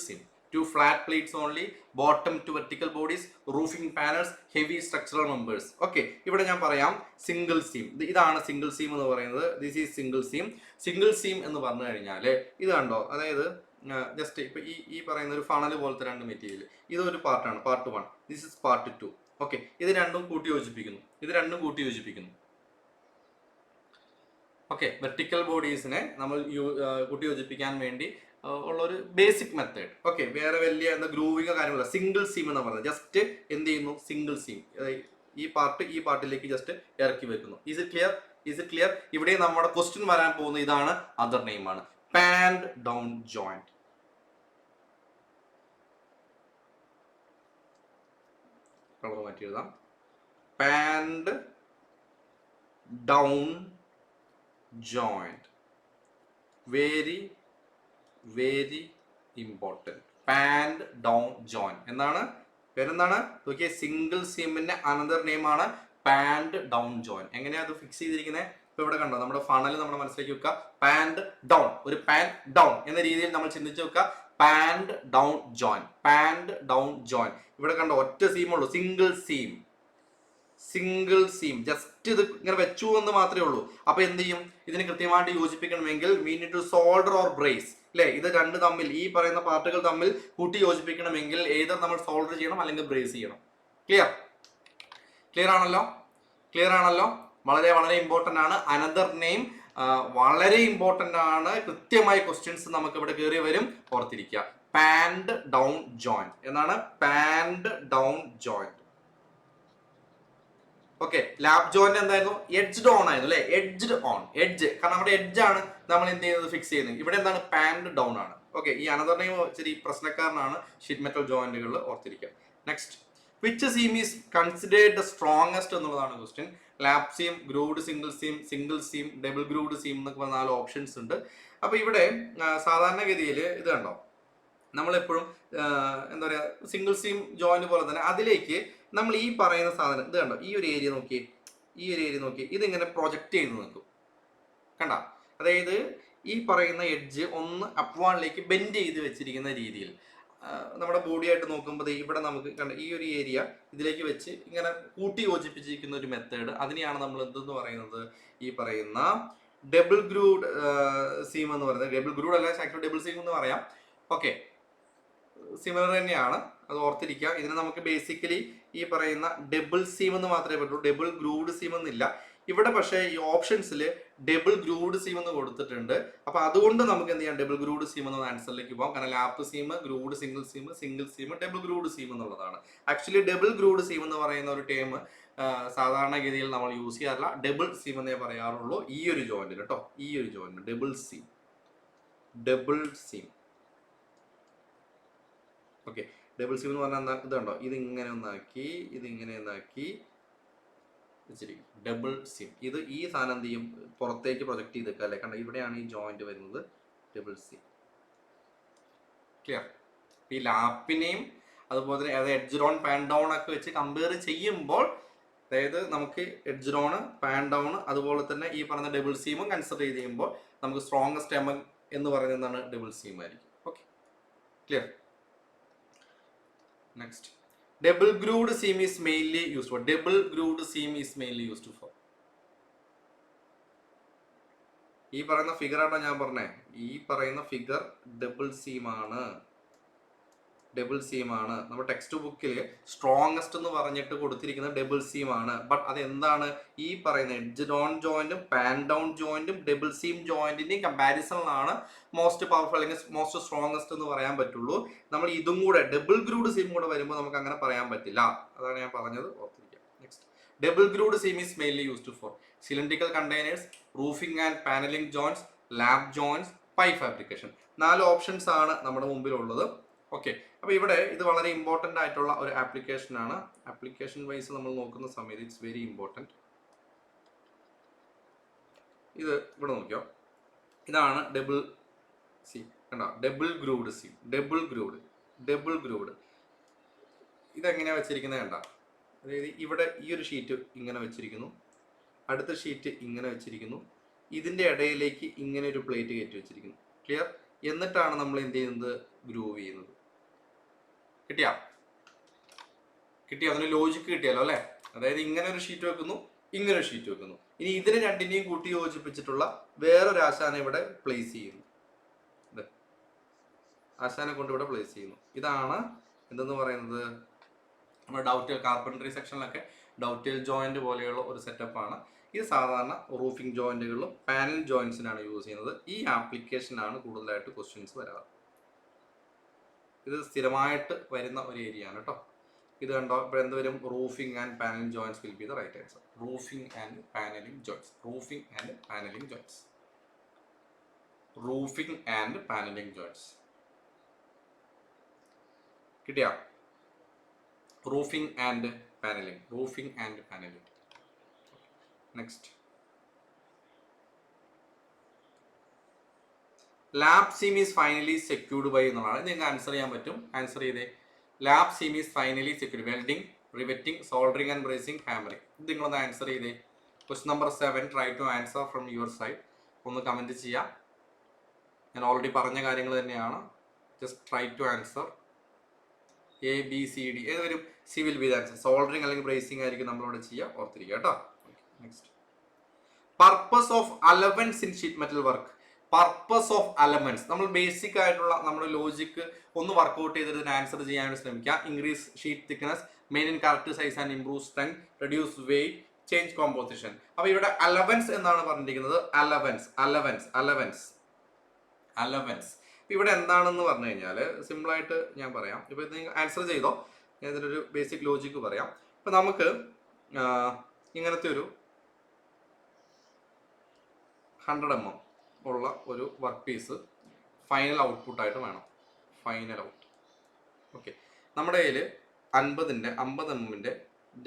seam to flat plates only, bottom to vertical bodies, roofing panels, heavy structural members. Okay, ഇവിടെ ഞാൻ പറയാം സിംഗിൾ സീം. ഇതാണ് സിംഗിൾ സീം എന്ന് പറയുന്നത്. ദിസ് ഈസ് സിംഗിൾ സീം എന്ന് പറഞ്ഞു കഴിഞ്ഞാൽ ഇത് കണ്ടോ, അതായത് ജസ്റ്റ് ഇപ്പൊ ഈ പറയുന്ന ഒരു ഫണൽ പോലത്തെ രണ്ട് മെറ്റീരിയൽ, ഇതൊരു പാർട്ടാണ്, part 1. This is part 2. Okay, ഇത് രണ്ടും കൂട്ടി യോജിപ്പിക്കുന്നു. ഓക്കെ, വെർട്ടിക്കൽ ബോഡീസിനെ നമ്മൾ കൂട്ടി യോജിപ്പിക്കാൻ വേണ്ടി ഉള്ളൊരു ബേസിക് മെത്തേഡ്. ഓക്കെ, വേറെ വലിയ എന്താ ഗ്രൂവിങ്ങോ കാര്യങ്ങളല്ല. സിംഗിൾ സീം എന്ന് പറയുന്നത് ജസ്റ്റ് എന്ത് ചെയ്യുന്നു, സിംഗിൾ സീം ഈ പാർട്ടിലേക്ക് ജസ്റ്റ് ഇറക്കി വെക്കുന്നു. Is it clear? ഇവിടെ നമ്മുടെ ക്വസ്റ്റ്യൻ വരാൻ പോകുന്ന ഇതാണ്, അതർ നെയിം ആണ് പാൻഡ് ഡൗൺ ജോയിന്റ്. കളർ മാറ്റി എഴുതാം. Paned down joint. Very important. Paned down joint എന്താണ് പേരെന്താണ് നോക്കിയേ? സിംഗിൾ സീമിന്റെ അനദർ നെയിം ആണ് പാൻഡ് ഡൗൺ ജോയിന്റ്. എങ്ങനെയാ അത് ഫിക്സ് ചെയ്തിരിക്കുന്നത്? ഇപ്പൊ ഇവിടെ കണ്ടോ, നമ്മുടെ ഫണൽ നമ്മുടെ മനസ്സിലേക്ക് വെക്കുക. പാൻഡ് ഡൗൺ, ഒരു പാൻ ഡൗൺ എന്ന രീതിയിൽ നമ്മൾ ചിന്തിച്ച് വെക്കുക. പാൻഡ് ഡൗൺ ജോയിന്റ്. ഇവിടെ കണ്ടോ, ഒറ്റ സീമുള്ളൂ, സിംഗിൾ സീം. ജസ്റ്റ് ഇത് ഇങ്ങനെ വെച്ചു എന്ന് മാത്രമേ ഉള്ളൂ. അപ്പൊ എന്ത് ചെയ്യും? ഇതിന് കൃത്യമായിട്ട് യോജിപ്പിക്കണമെങ്കിൽ we need to solder or brace. അല്ലെ, ഇത് രണ്ട് തമ്മിൽ, ഈ പറയുന്ന പാർട്ടുകൾ തമ്മിൽ കൂട്ടി യോജിപ്പിക്കണമെങ്കിൽ ഏതർ നമ്മൾ സോൾഡർ ചെയ്യണം അല്ലെങ്കിൽ ബ്രേസ് ചെയ്യണം. ക്ലിയർ ആണല്ലോ? വളരെ വളരെ ഇമ്പോർട്ടന്റ് ആണ്. അനദർ നെയിം വളരെ ഇമ്പോർട്ടന്റ് ആണ്. കൃത്യമായ ക്വസ്റ്റ്യൻസ് നമുക്ക് ഇവിടെ കയറി വരും, ഓർത്തിരിക്കുക. പാൻഡ് ഡൗൺ ജോയിന്റ് എന്നാണ്. Paned down joint. Okay, lap joint എന്തായിരുന്നു? എഡ്ജ്ഡ് ഓൺ ആയിരുന്നു അല്ലെ? എഡ്ജ്ഡ് ഓൺ, എഡ്ജ്, കാരണം നമ്മുടെ എഡ്ജ് ആണ് നമ്മൾ എന്ത് ചെയ്യുന്നത്, ഫിക്സ് ചെയ്യുന്നത്. ഇവിടെ എന്താണ്? പാൻഡ് ഡൗൺ ആണ്. ഓക്കെ, ഈ അനദർ നെയിം ഇച്ചിരി പ്രശ്നക്കാരനാണ് ഷീറ്റ് മെറ്റൽ ജോയിന്റുകളിൽ, ഓർത്തിരിക്കുക. Next, which seam is considered the strongest എന്നുള്ളതാണ് question. Lap seam, grooved single seam, double grooved seam എന്നൊക്കെ പറഞ്ഞ 4 ഓപ്ഷൻസ് ഉണ്ട്. അപ്പൊ ഇവിടെ സാധാരണഗതിയിൽ ഇത് കണ്ടോ, നമ്മളെപ്പോഴും എന്താ പറയുക, സിംഗിൾ സീം ജോയിന്റ് പോലെ തന്നെ അതിലേക്ക് നമ്മൾ ഈ പറയുന്ന സാധനം ഇത് കണ്ടോ, ഈ ഒരു ഏരിയ നോക്കി, ഈ ഒരു ഏരിയ നോക്കി, ഇതിങ്ങനെ പ്രൊജക്റ്റ് ചെയ്ത് നിൽക്കും. കണ്ട, അതായത് ഈ പറയുന്ന എഡ്ജ് ഒന്ന് അപ്വാണിലേക്ക് ബെൻഡ് ചെയ്ത് വെച്ചിരിക്കുന്ന രീതിയിൽ നമ്മുടെ ബോഡി ആയിട്ട് നോക്കുമ്പോൾ ഇവിടെ നമുക്ക് കണ്ട ഈ ഒരു ഏരിയ ഇതിലേക്ക് വെച്ച് ഇങ്ങനെ കൂട്ടി യോജിപ്പിച്ചിരിക്കുന്ന ഒരു മെത്തേഡ്, അതിനെയാണ് നമ്മൾ എന്തെന്ന് പറയുന്നത്, ഈ പറയുന്ന ഡബിൾ ഗ്രൂഡ് സീം എന്ന് പറയുന്നത്. ഡബിൾ ഗ്രൂഡ് അല്ല, ആക്ച്വലി ഡബിൾ സീം എന്ന് പറയാം. ഓക്കെ, സിമിലർ തന്നെയാണ്, അത് ഓർത്തിരിക്കുക. ഇതിന് നമുക്ക് ബേസിക്കലി ഈ പറയുന്ന ഡബിൾ സീം എന്ന് മാത്രമേ പറ്റുള്ളൂ, ഡബിൾ ഗ്രൂവ്ഡ് സീം എന്നില്ല ഇവിടെ. പക്ഷേ ഈ ഓപ്ഷൻസിൽ ഡബിൾ ഗ്രൂവ്ഡ് സീം എന്ന് കൊടുത്തിട്ടുണ്ട്. അപ്പൊ അതുകൊണ്ട് നമുക്ക് എന്ത് ചെയ്യാം, ഡബിൾ ഗ്രൂവ്ഡ് സീം എന്ന ആൻസറിലേക്ക് പോകാം. കാരണം lap seam, grooved single seam, double grooved seam എന്നുള്ളതാണ്. ആക്ച്വലി ഡബിൾ ഗ്രൂവ്ഡ് സീം എന്ന് പറയുന്ന ഒരു ടേം സാധാരണഗതിയിൽ നമ്മൾ യൂസ് ചെയ്യാറില്ല, ഡബിൾ സീം എന്നേ പറയാറുള്ളൂ ഈ ഒരു ജോയിന്റിന് കേട്ടോ. ഈ ഒരു joint double seam. Okay, double seam എന്ന് പറഞ്ഞാൽ എന്താ, ഇതുണ്ടോ, ഇതിങ്ങനെ ഒന്നാക്കി വെച്ചിരിക്കും, ഡബിൾ സീം. ഇത് ഈ സാധനം എന്ത് ചെയ്യും, പുറത്തേക്ക് പ്രൊജക്ട് ചെയ്തേക്കുക അല്ലേ, കണ്ട ഇവിടെയാണ് ഈ ജോയിന്റ് വരുന്നത്, ഡബിൾ സീം. ക്ലിയർ? ഈ ലാപ്പിനെയും അതുപോലെ തന്നെ അത് എഡ്ജ് ഡൗൺ, പാൻ ഡൗൺ ഒക്കെ വെച്ച് കമ്പയർ ചെയ്യുമ്പോൾ, അതായത് നമുക്ക് എഡ്ജ് ഡൗൺ, പാൻ ഡൗൺ, അതുപോലെ തന്നെ ഈ പറഞ്ഞ ഡബിൾ സീമും കൺസിഡർ ചെയ്ത് ചെയ്യുമ്പോൾ നമുക്ക് സ്ട്രോങ്ങസ്റ്റ് എമംഗ് എന്ന് പറയുന്നത് എന്താണ്, ഡബിൾ സീം ആയിരിക്കും. Okay, clear? Next, double grooved seam is mainly used for. Double grooved seam is mainly used for. ഈ പറയുന്ന ഫിഗർ ആണോ ഞാൻ പറഞ്ഞേ, ഈ പറയുന്ന ഫിഗർ ഡബിൾ സീം ആണ്. നമ്മുടെ ടെക്സ്റ്റ് ബുക്കിൽ സ്ട്രോങ്ങസ്റ്റ് എന്ന് പറഞ്ഞിട്ട് കൊടുത്തിരിക്കുന്നത് ഡബിൾ സീം ആണ്. ബട്ട് അത് എന്താണ്, ഈ പറയുന്ന എഡ്ജ് ഡൗൺ ജോയിന്റും പാൻ ഡൗൺ ജോയിന്റും ഡബിൾ സീം ജോയിന്റിന്റെയും കമ്പാരിസണിലാണ് മോസ്റ്റ് പവർഫുൾ അല്ലെങ്കിൽ മോസ്റ്റ് സ്ട്രോങ്ങസ്റ്റ് എന്ന് പറയാൻ പറ്റുള്ളൂ. നമ്മൾ ഇതും കൂടെ ഡബിൾ ഗ്രൂവ്ഡ് സീം കൂടെ വരുമ്പോൾ നമുക്ക് അങ്ങനെ പറയാൻ പറ്റില്ല. അതാണ് ഞാൻ പറഞ്ഞത്, ഓർത്തിരിക്കുക. Next, double grooved seam is mainly used for cylindrical containers, roofing and panelling joints, lap joints, pipe fabrication. 4 options ആണ് നമ്മുടെ മുമ്പിലുള്ളത്. ഓക്കെ, അപ്പൊ ഇവിടെ ഇത് വളരെ ഇമ്പോർട്ടൻ്റ് ആയിട്ടുള്ള ഒരു ആപ്ലിക്കേഷൻ ആണ്. ആപ്ലിക്കേഷൻ വൈസ് നമ്മൾ നോക്കുന്ന സമയത്ത് ഇറ്റ്സ് വെരി ഇമ്പോർട്ടൻറ്റ്. ഇത് ഇവിടെ നോക്കിയോ, ഇതാണ് ഡബിൾ സീം. കണ്ടോ, double grooved seam, double grooved. ഇതെങ്ങനെയാ വെച്ചിരിക്കുന്നത് കണ്ട, അതായത് ഇവിടെ ഈ ഒരു ഷീറ്റ് ഇങ്ങനെ വെച്ചിരിക്കുന്നു, അടുത്ത ഷീറ്റ് ഇങ്ങനെ വെച്ചിരിക്കുന്നു, ഇതിന്റെ ഇടയിലേക്ക് ഇങ്ങനെ ഒരു പ്ലേറ്റ് കയറ്റി വെച്ചിരിക്കുന്നു. ക്ലിയർ? എന്നിട്ടാണ് നമ്മൾ എന്ത് ചെയ്യുന്നത്, ഗ്രൂവ് ചെയ്യുന്നത്. കിട്ടിയോ? അതിന് ലോജിക്ക് കിട്ടിയല്ലോ അല്ലെ? അതായത് ഇങ്ങനെ ഒരു ഷീറ്റ് വെക്കുന്നു, ഇങ്ങനെ ഒരു ഷീറ്റ് വെക്കുന്നു. ഇനി ഇതിനെ രണ്ടിനെയും കൂട്ടി യോജിപ്പിച്ചിട്ടുള്ള വേറൊരു ആശാനെ ഇവിടെ പ്ലേസ് ചെയ്യുന്നു. ആശാനെ കൊണ്ട് ഇവിടെ പ്ലേസ് ചെയ്യുന്നു. ഇതാണ് എന്തെന്ന് പറയുന്നത്, നമ്മുടെ ഡൗറ്റൽ കാർപ്പൻട്രി സെക്ഷനിലൊക്കെ ഡൗറ്റൽ ജോയിന്റ് പോലെയുള്ള ഒരു സെറ്റപ്പ് ആണ്. ഇത് സാധാരണ റൂഫിംഗ് ജോയിന്റുകളിലും പാനൽ ജോയിന്റ്സിനാണ് യൂസ് ചെയ്യുന്നത്. ഈ ആപ്ലിക്കേഷനാണ് കൂടുതലായിട്ട് ക്വസ്റ്റ്യൻസ് വരാറ്. ഇത് സ്ഥിരമായിട്ട് വരുന്ന ഒരു ഏരിയ ആണ് കേട്ടോ. ഇത് കണ്ടോ, ഇപ്പോൾ എന്ത് വരും, roofing and panelling joints will be the right answer. Roofing and panelling joints. കിട്ടിയാ? Roofing and panelling. Next, lap seam is finally secured by എന്നുള്ളതാണ്. നിങ്ങൾക്ക് ആൻസർ ചെയ്യാൻ പറ്റും. ആൻസർ ചെയ്തേ. Lap seam is finally secured. Welding, riveting, soldering and brazing, hammering. ഇത് നിങ്ങളൊന്ന് ആൻസർ ചെയ്തേ. Question number 7, try to answer from your side. ഒന്ന് കമൻറ്റ് ചെയ്യാം. ഞാൻ ഓൾറെഡി പറഞ്ഞ കാര്യങ്ങൾ തന്നെയാണ്. Just try to answer. ABCD ഏത് വരും? C will be the answer. Soldering അല്ലെങ്കിൽ ബ്രേസിംഗ് ആയിരിക്കും നമ്മളിവിടെ ചെയ്യുക, ഓർത്തിരിക്കുക കേട്ടോ. Next, purpose of allowance in sheet metal work. Purpose of elements, നമ്മൾ ബേസിക് ആയിട്ടുള്ള നമ്മുടെ ലോജിക്ക് ഒന്ന് വർക്ക്ഔട്ട് ചെയ്തിട്ട് ആൻസർ ചെയ്യാനായിട്ട് ശ്രമിക്കുക. Increase sheet thickness, maintain correct size and improve strength, reduce weight, change composition. അപ്പൊ ഇവിടെ അലവൻസ് എന്നാണ് പറഞ്ഞിരിക്കുന്നത്. അലവൻസ് ഇവിടെ എന്താണെന്ന് പറഞ്ഞു കഴിഞ്ഞാൽ സിമ്പിൾ ആയിട്ട് ഞാൻ പറയാം. ഇപ്പൊ നിങ്ങൾ ആൻസർ ചെയ്തോ, ഞാൻ ഇതിനൊരു ബേസിക് ലോജിക്ക് പറയാം. ഇപ്പൊ നമുക്ക് ഇങ്ങനത്തെ ഒരു 100 mm ഉള്ള ഒരു വർക്ക് പീസ് ഫൈനൽ ഔട്ട്പുട്ടായിട്ട് വേണം. Final out. ഓക്കെ, നമ്മുടെ കയ്യിൽ 50 mm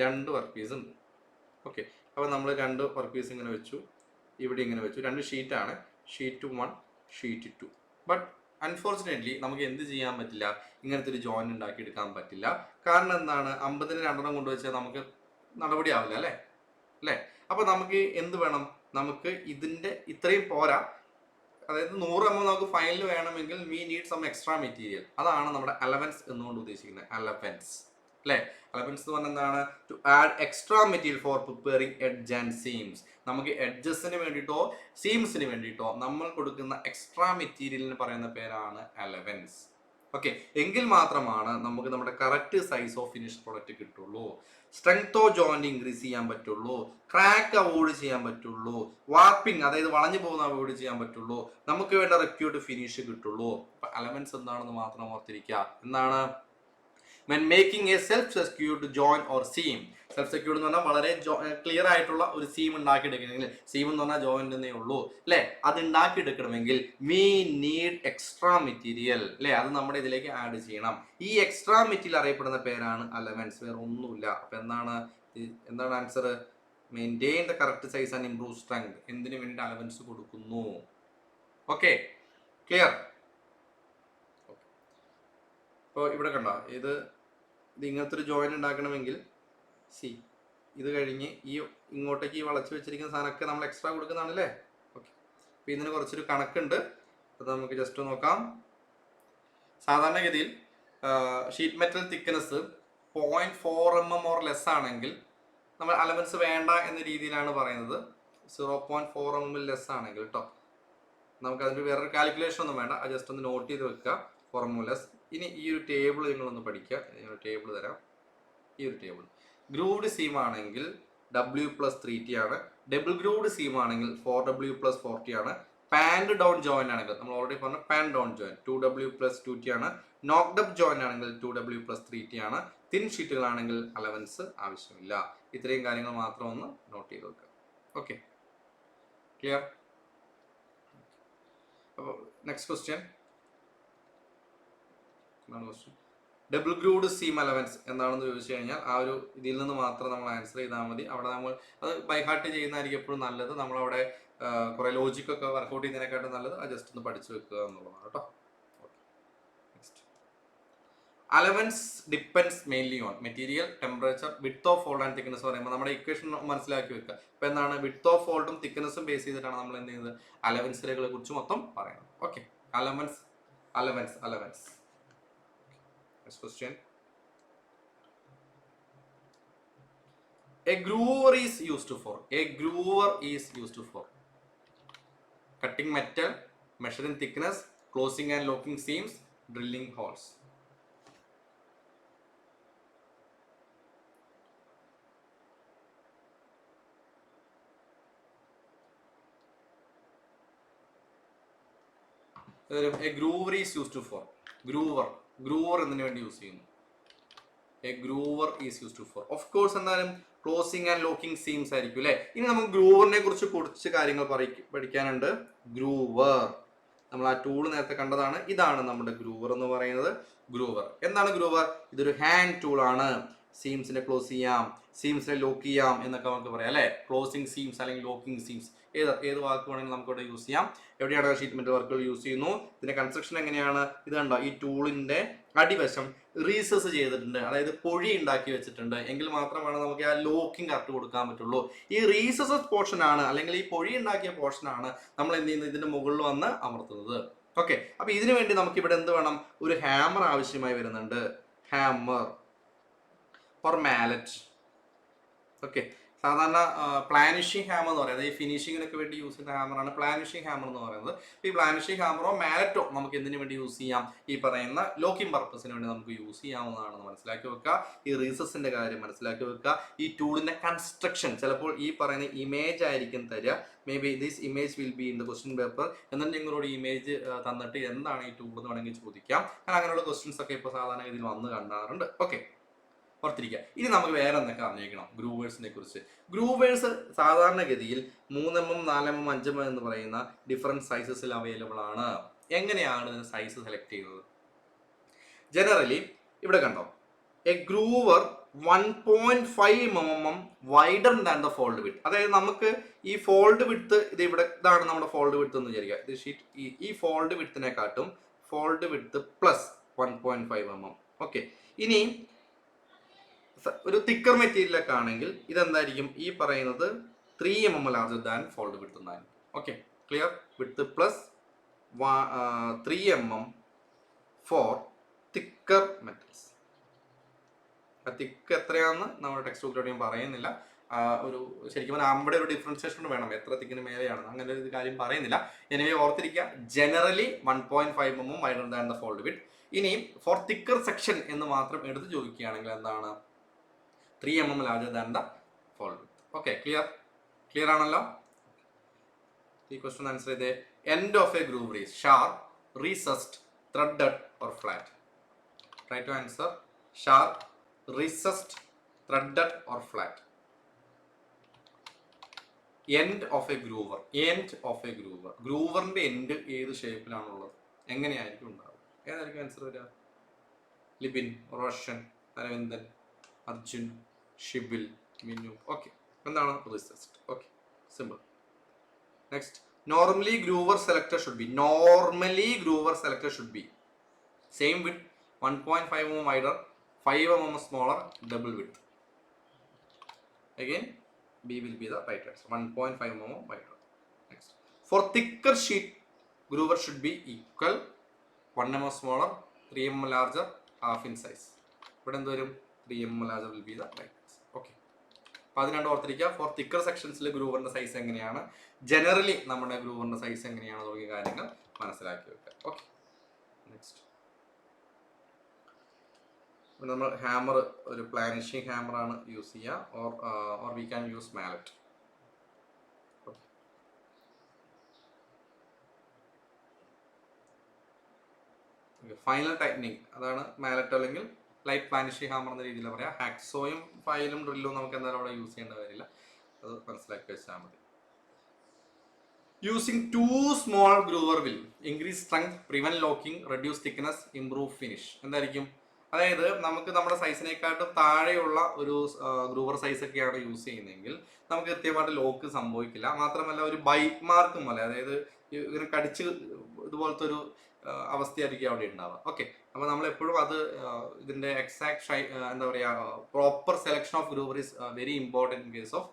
2 വർക്ക് പീസ് ഉണ്ട്. ഓക്കെ, അപ്പോൾ നമ്മൾ 2 വർക്ക് പീസ് ഇങ്ങനെ വെച്ചു, ഇവിടെ ഇങ്ങനെ വെച്ചു. 2 ഷീറ്റാണ്, ഷീറ്റ് 1, ഷീറ്റ് 2. ബട്ട് അൺഫോർച്ചുനേറ്റ്ലി നമുക്ക് എന്ത് ചെയ്യാൻ പറ്റില്ല, ഇങ്ങനത്തെ ഒരു ജോയിൻ ഉണ്ടാക്കി എടുക്കാൻ പറ്റില്ല. കാരണം എന്താണ്, 50-ന് 2 കൊണ്ടുവച്ചാൽ നമുക്ക് നടപടി ആവില്ല അല്ലേ. അപ്പോൾ നമുക്ക് എന്ത് വേണം, നമുക്ക് ഇതിൻ്റെ ഇത്രയും പോരാ, അതായത് 100 mm നമുക്ക് ഫൈനൽ വേണമെങ്കിൽ we need some extra material. അതാണ് നമ്മുടെ അലവൻസ് എന്നുകൊണ്ട് ഉദ്ദേശിക്കുന്നത്. അലവൻസ് അല്ലേ. അലവൻസ് എന്ന് പറഞ്ഞാൽ എന്താണ്, to add extra material for preparing edge and seams. നമുക്ക് എഡ്ജസിന് വേണ്ടിയിട്ടോ സീംസിന് വേണ്ടിയിട്ടോ നമ്മൾ കൊടുക്കുന്ന എക്സ്ട്രാ മെറ്റീരിയലിന് പറയുന്ന പേരാണ് അലവൻസ്. ഓക്കെ, എങ്കിൽ മാത്രമാണ് നമുക്ക് നമ്മുടെ correct size of finish product കിട്ടുള്ളൂ, സ്ട്രെങ്ത് ഓഫ് ജോയിന്റ് ഇൻക്രീസ് ചെയ്യാൻ പറ്റുള്ളൂ, ക്രാക്ക് അവോയ്ഡ് ചെയ്യാൻ പറ്റുള്ളൂ, വാർപ്പിംഗ് അതായത് വളഞ്ഞു പോകുന്ന അവോയ്ഡ് ചെയ്യാൻ പറ്റുള്ളൂ, നമുക്ക് വേണ്ട റിക്യൂർഡ് ഫിനിഷ് കിട്ടുള്ളൂ. അപ്പൊ അലവൻസ് എന്താണെന്ന് മാത്രം ഓർത്തിരിക്കുക. എന്താണ്, when making a self-secured joint or seam. Self-secured എന്ന് പറഞ്ഞാൽ വളരെ ക്ലിയർ ആയിട്ടുള്ള ഒരു സീം ഉണ്ടാക്കിയെടുക്കണമെങ്കിൽ, സീം എന്ന് പറഞ്ഞാൽ ജോയിന്റ് എന്നേ ഉള്ളൂ അല്ലേ, അത് ഉണ്ടാക്കിയെടുക്കണമെങ്കിൽ വി നീഡ് എക്സ്ട്രാ മെറ്റീരിയൽ അല്ലേ, അത് നമ്മുടെ ഇതിലേക്ക് ആഡ് ചെയ്യണം. ഈ എക്സ്ട്രാ മെറ്റീരിയൽ അറിയപ്പെടുന്ന പേരാണ് അലവൻസ്, വേറെ ഒന്നുമില്ല. അപ്പൊ എന്താണ് answer, maintain the correct size and improve strength. എന്തിനു വേണ്ടി അലവൻസ് കൊടുക്കുന്നു? Okay, clear. ഇപ്പോൾ ഇവിടെ കണ്ടോ, ഇത് ഇങ്ങനത്തെ ഒരു ജോയിന്റ് ഉണ്ടാക്കണമെങ്കിൽ ഇത് കഴിഞ്ഞ് ഇങ്ങോട്ടേക്ക് ഈ വളച്ച് വെച്ചിരിക്കുന്ന സാധനമൊക്കെ നമ്മൾ എക്സ്ട്രാ കൊടുക്കുന്നതാണല്ലേ. ഓക്കെ, അപ്പോൾ ഇതിന് കുറച്ചൊരു കണക്കുണ്ട്, അത് നമുക്ക് ജസ്റ്റ് നോക്കാം. സാധാരണഗതിയിൽ sheet metal thickness 0.4 mm or less ആണെങ്കിൽ നമ്മൾ അലവൻസ് വേണ്ട എന്ന രീതിയിലാണ് പറയുന്നത്. 0.4 mm ലെസ് ആണെങ്കിൽ കേട്ടോ, നമുക്ക് അതിൻ്റെ വേറൊരു കാൽക്കുലേഷൻ ഒന്നും വേണ്ട, അത് ജസ്റ്റ് ഒന്ന് നോട്ട് ചെയ്ത് വെക്കുക, ഫോർമുലസ്. ഇനി ഈ ഒരു ടേബിൾ നിങ്ങളൊന്ന് പഠിക്കുക. ഞാൻ ടേബിൾ തരാം. ഈ ഒരു ടേബിൾ ഗ്രൂവ്ഡ് സീം ആണെങ്കിൽ W+3T ആണ്, ഡബിൾ ഗ്രൂവ്ഡ് സീം ആണെങ്കിൽ 4W+4T ആണ്, പാൻഡ് ഡൗൺ ജോയിന്റ് ആണെങ്കിൽ നമ്മൾ ഓൾറെഡി പറഞ്ഞ പാൻ ഡൗൺ ജോയിന്റ് 2W+2T ആണ്, നോക്ക്ഡ് അപ്പ് ജോയിന്റ് ആണെങ്കിൽ 2W+3T ആണ്, തിൻ ഷീറ്റുകളാണെങ്കിൽ അലവൻസ് ആവശ്യമില്ല. ഇത്രയും കാര്യങ്ങൾ മാത്രം ഒന്ന് നോട്ട് ചെയ്ത് വെക്കുക. Okay, clear. അപ്പോൾ next question, double grooved seam allowance എന്താണെന്ന് ചോദിച്ചു കഴിഞ്ഞാൽ ആ ഒരു ഇതിൽ നിന്ന് മാത്രം നമ്മൾ ആൻസർ ചെയ്താൽ മതി. അവിടെ നമ്മൾ അത് ബൈഹാർട്ട് ചെയ്യുന്നതായിരിക്കും എപ്പോഴും നല്ലത്. നമ്മളവിടെ കുറെ ലോജിക്കൊക്കെ വർക്കൗട്ട് ചെയ്യുന്നതിനെക്കാട്ടും നല്ലത് അത് ജസ്റ്റ് ഒന്ന് പഠിച്ചു വെക്കുക എന്നുള്ളതാണ് കേട്ടോ. Next, allowance depends mainly on material, temperature, width of fold and thickness പറയുമ്പോൾ നമ്മുടെ ഇക്വേഷൻ മനസ്സിലാക്കി വെക്കുക. അപ്പോൾ എന്താണ്, വിഡ്ത്ത് ഓഫ് ഫോൾഡും തിക്നെസ്സും ബേസ് ചെയ്തിട്ടാണ് നമ്മൾ എന്ത് ചെയ്യുന്നത്, അലവൻസുകളെ കുറിച്ച് മൊത്തം പറയുന്നത്. Okay, allowance. Next question. A groover is used for cutting metal, measuring thickness, closing and locking seams, drilling holes. A groover is used for groover എന്നതിന് വേണ്ടി യൂസ് ചെയ്യുന്നു. A groover is used for, of course എന്തായാലും ക്ലോസിംഗ് ആൻഡ് ലോക്കിംഗ് സീംസ് ആയിരിക്കും അല്ലേ. ഇനി നമുക്ക് ഗ്രൂവറിനെ കുറിച്ച് കുറച്ച് കാര്യങ്ങൾ പഠിക്കാനുണ്ട്. ഗ്രൂവർ നമ്മൾ ആ ടൂൾ നേരത്തെ കണ്ടതാണ്. ഇതാണ് നമ്മുടെ ഗ്രൂവർ എന്ന് പറയുന്നത്. ഗ്രൂവർ എന്താണ് ഗ്രൂവർ? ഇതൊരു ഹാൻഡ് ടൂൾ ആണ്. സീംസിനെ ക്ലോസ് ചെയ്യാം, സീംസിനെ ലോക്ക് ചെയ്യാം എന്നൊക്കെ നമുക്ക് പറയാം അല്ലേ. ക്ലോസിംഗ് സീംസ് അല്ലെങ്കിൽ ലോക്കിംഗ് സീംസ് ഏത് വാക്ക് വേണമെങ്കിലും നമുക്ക് ഇവിടെ യൂസ് ചെയ്യാം. എവിടെയാണ് ഷീറ്റ് മെറ്റൽ വർക്കുകൾ യൂസ് ചെയ്യുന്നു. ഇതിന്റെ കൺസ്ട്രക്ഷൻ എങ്ങനെയാണ്? ഇത് കണ്ടോ, ഈ ടൂളിന്റെ അടിവശം റീസസ് ചെയ്തിട്ടുണ്ട്, അതായത് പൊഴി ഉണ്ടാക്കി വെച്ചിട്ടുണ്ട്. എങ്കിൽ മാത്രമാണ് നമുക്ക് ആ ലോക്കിംഗ് കറക്റ്റ് കൊടുക്കാൻ പറ്റുള്ളൂ. ഈ റീസസ് പോർഷൻ ആണ് അല്ലെങ്കിൽ ഈ പൊഴി ഉണ്ടാക്കിയ പോർഷൻ ആണ് നമ്മൾ എന്ത് ചെയ്യുന്നത്, ഇതിന്റെ മുകളിൽ വന്ന് അമർത്തുന്നത്. ഓക്കെ, അപ്പൊ ഇതിനു വേണ്ടി നമുക്ക് ഇവിടെ എന്ത് വേണം? ഒരു ഹാമർ ആവശ്യമായി വരുന്നുണ്ട്. Hammer or mallet. ഓക്കെ, സാധാരണ പ്ലാനിഷിംഗ് ഹാമർ എന്ന് പറയുന്നത് ഈ ഫിനിഷിങ്ങിനൊക്കെ വേണ്ടി യൂസ് ചെയ്യുന്ന ഹാമറാണ് പ്ലാനിഷിംഗ് ഹാമർ എന്ന് പറയുന്നത്. ഈ പ്ലാനിഷിംഗ് ഹാമറോ മാലറ്റോ നമുക്ക് എന്തിനു വേണ്ടി യൂസ് ചെയ്യാം? ഈ പറയുന്ന ലോക്കിംഗ് പർപ്പസിന് വേണ്ടി നമുക്ക് യൂസ് ചെയ്യാവുന്നതാണെന്ന് മനസ്സിലാക്കി വെക്കുക. ഈ റീസസിന്റെ കാര്യം മനസ്സിലാക്കി വെക്കുക. ഈ ടൂളിന്റെ കൺസ്ട്രക്ഷൻ ചിലപ്പോൾ ഈ പറയുന്ന ഇമേജ് ആയിരിക്കും തരിക. May be this image will be in the question paper. എന്നിട്ട് നിങ്ങളോട് ഇമേജ് തന്നിട്ട് എന്താണ് ഈ ടൂൾ എന്ന് വേണമെങ്കിൽ ചോദിക്കാം. കാരണം അങ്ങനെയുള്ള ക്വസ്റ്റ്യൻസ് ഒക്കെ ഇപ്പോൾ സാധാരണ ഇതിൽ വന്ന് കണ്ടാറുണ്ട്. ഓക്കെ, ഓർത്തിരിക്കുക. ഇനി നമുക്ക് വേറെ എന്തൊക്കെ അറിഞ്ഞിരിക്കണം ഗ്രൂവേഴ്സിനെ കുറിച്ച്. ഗ്രൂവേഴ്സ് സാധാരണഗതിയിൽ 3mm 4mm 5mm എന്ന് പറയുന്ന ഡിഫറെൻറ്റ് സൈസസിൽ അവൈലബിൾ ആണ്. എങ്ങനെയാണ് സൈസ് സെലക്ട് ചെയ്യുന്നത്? ജനറലി ഇവിടെ കണ്ടോ, A groover 1.5 mm wider than the fold width. അതായത് നമുക്ക് ഈ ഫോൾഡ് വിഡ്ത്ത് ഇതാണ് നമ്മുടെ ഫോൾഡ് വിഡ്ത്ത് എന്ന് വിചാരിക്കുക. ഇത് ഷീറ്റ് ഈ ഫോൾഡ് വിഡ്ത്തിനെക്കാട്ടും fold width plus 1.5 mm. Okay, ഇനി ഒരു തിക്കർ മെറ്റീരിയലൊക്കെ ആണെങ്കിൽ ഇതെന്തായിരിക്കും? ഈ പറയുന്നത് 3 mm larger than fold width എന്നായിരിക്കും. Okay, clear? Width plus 3 mm for thicker metals. Thick എത്രയാണെന്ന് നമ്മുടെ ടെക്സ്റ്റ് ബുക്കിലോട്ട് ഞാൻ പറയുന്നില്ല. ഒരു ശരിക്കും പറഞ്ഞാൽ അവിടെ ഒരു ഡിഫറൻസിയേഷൻ വേണം, എത്ര തിക്കിന് മേലെയാണ് അങ്ങനെ ഒരു കാര്യം പറയുന്നില്ല. എനിവേ ഓർത്തിരിക്കുക, generally 1.5 mm wider than the fold width. ഇനി ഫോർ തിക്കർ സെക്ഷൻ എന്ന് മാത്രം എടുത്ത് ചോദിക്കുകയാണെങ്കിൽ എന്താണ്? 3 mm larger than the fold width. Okay, clear ആണല്ലോ? ഈ ക്വസ്റ്റ്യൻ ആൻസർ ചെയ്തേ. End of a groove is sharp, recessed, threaded or flat? Try to answer. Sharp, recessed, threaded or flat? End of a groover. End of a groover. ഗ്രൂവറിന്റെ എൻഡ് ഏത് ഷേപ്പിലാണുള്ളത്? എങ്ങനെയായിരിക്കും ഉണ്ടാവുക? ഏതായിരിക്കും ആൻസർ വരിക? ലിബിൻ, റോഷൻ, അരവിന്ദൻ, അർജുൻ, ഷിബിൽ, മിന്നു. ഓക്കെ, എന്താണ് recessed? Okay, simple. Next, normally groover selector should be same with 1.5 mm wider, 5 mm smaller, double width. Again, B will be the right answer. 1.5 mm wider. Next, for thicker sheet, groover should be equal, 1 mm smaller, 3 mm larger, half in size. But in the 3 mm larger will be the right answer. Okay. അതിനാണ്ട് ഓർത്തിരിക്കുക. ഫോർ തിക്കർ സെക്ഷൻസിൽ ഗ്രൂവറിന്റെ സൈസ് എങ്ങനെയാണ്, ജനറലി നമ്മുടെ ഗ്രൂവറിന്റെ സൈസ് എങ്ങനെയാണ് തുടങ്ങിയ കാര്യങ്ങൾ മനസ്സിലാക്കി വെക്കുക. ഓക്കെ, നെക്സ്റ്റ് നമ്മൾ ഹാമർ ഒരു പ്ലാനിഷിംഗ് ഹാമർ ആണ് യൂസ് ചെയ്യുക, or we can use mallet. Final tightening അതാണ് മാലറ്റ് അല്ലെങ്കിൽ ലൈറ്റ് പ്ലാനിഷിംഗ് ഹാമർ എന്ന രീതിയിൽ പറയാം. ഹാക്സോയും ഫൈലും ഡ്രില്ലും നമുക്ക് എന്തായാലും അവിടെ യൂസ് ചെയ്യേണ്ട കാര്യമില്ല, അത് മനസ്സിലാക്കി വെച്ചാൽ മതി. Using too small groover will increase strength, prevent locking, reduce thickness, improve finish. എന്തായിരിക്കും? അതായത് നമുക്ക് നമ്മുടെ സൈസിനെക്കാട്ടും താഴെയുള്ള ഒരു ഗ്രൂവർ സൈസ് ഒക്കെയാണ് യൂസ് ചെയ്യുന്നതെങ്കിൽ നമുക്ക് കൃത്യമായിട്ട് ലോക്ക് സംഭവിക്കില്ല. മാത്രമല്ല ഒരു ബൈറ്റ് മാർക്കും പോലെ, അതായത് ഇങ്ങനെ കടിച്ച് ഇതുപോലത്തെ ഒരു അവസ്ഥയായിരിക്കും അവിടെ ഉണ്ടാവുക. ഓക്കെ, അപ്പോൾ നമ്മൾ എപ്പോഴും അത് ഇതിന്റെ എക്സാക്ട് എന്താ പറയുക, proper selection of groover is very important in case of